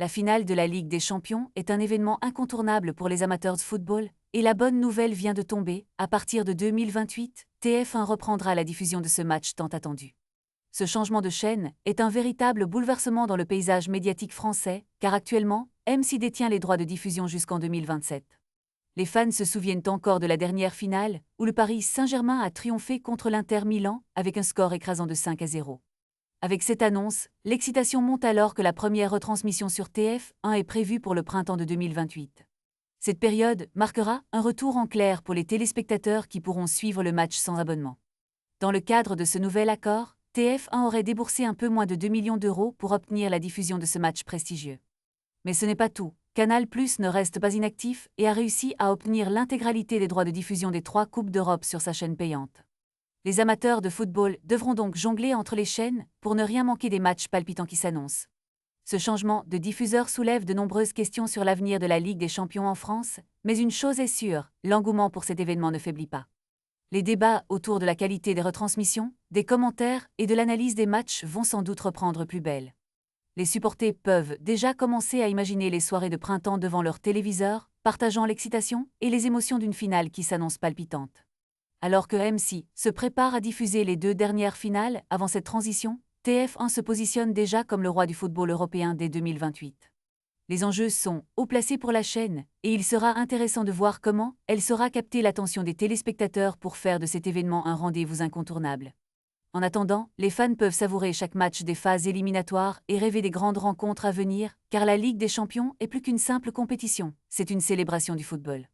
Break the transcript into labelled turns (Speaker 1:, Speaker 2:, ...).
Speaker 1: La finale de la Ligue des Champions est un événement incontournable pour les amateurs de football, et la bonne nouvelle vient de tomber, à partir de 2028, TF1 reprendra la diffusion de ce match tant attendu. Ce changement de chaîne est un véritable bouleversement dans le paysage médiatique français, car actuellement, M6 détient les droits de diffusion jusqu'en 2027. Les fans se souviennent encore de la dernière finale, où le Paris Saint-Germain a triomphé contre l'Inter Milan avec un score écrasant de 5-0. Avec cette annonce, l'excitation monte alors que la première retransmission sur TF1 est prévue pour le printemps de 2028. Cette période marquera un retour en clair pour les téléspectateurs qui pourront suivre le match sans abonnement. Dans le cadre de ce nouvel accord, TF1 aurait déboursé un peu moins de 2 millions d'euros pour obtenir la diffusion de ce match prestigieux. Mais ce n'est pas tout. Canal+ ne reste pas inactif et a réussi à obtenir l'intégralité des droits de diffusion des 3 Coupes d'Europe sur sa chaîne payante. Les amateurs de football devront donc jongler entre les chaînes pour ne rien manquer des matchs palpitants qui s'annoncent. Ce changement de diffuseur soulève de nombreuses questions sur l'avenir de la Ligue des Champions en France, mais une chose est sûre, l'engouement pour cet événement ne faiblit pas. Les débats autour de la qualité des retransmissions, des commentaires et de l'analyse des matchs vont sans doute reprendre plus belle. Les supporters peuvent déjà commencer à imaginer les soirées de printemps devant leur téléviseur, partageant l'excitation et les émotions d'une finale qui s'annonce palpitante. Alors que M6 se prépare à diffuser les 2 dernières finales avant cette transition, TF1 se positionne déjà comme le roi du football européen dès 2028. Les enjeux sont haut placés pour la chaîne, et il sera intéressant de voir comment elle saura capter l'attention des téléspectateurs pour faire de cet événement un rendez-vous incontournable. En attendant, les fans peuvent savourer chaque match des phases éliminatoires et rêver des grandes rencontres à venir, car la Ligue des Champions est plus qu'une simple compétition, c'est une célébration du football.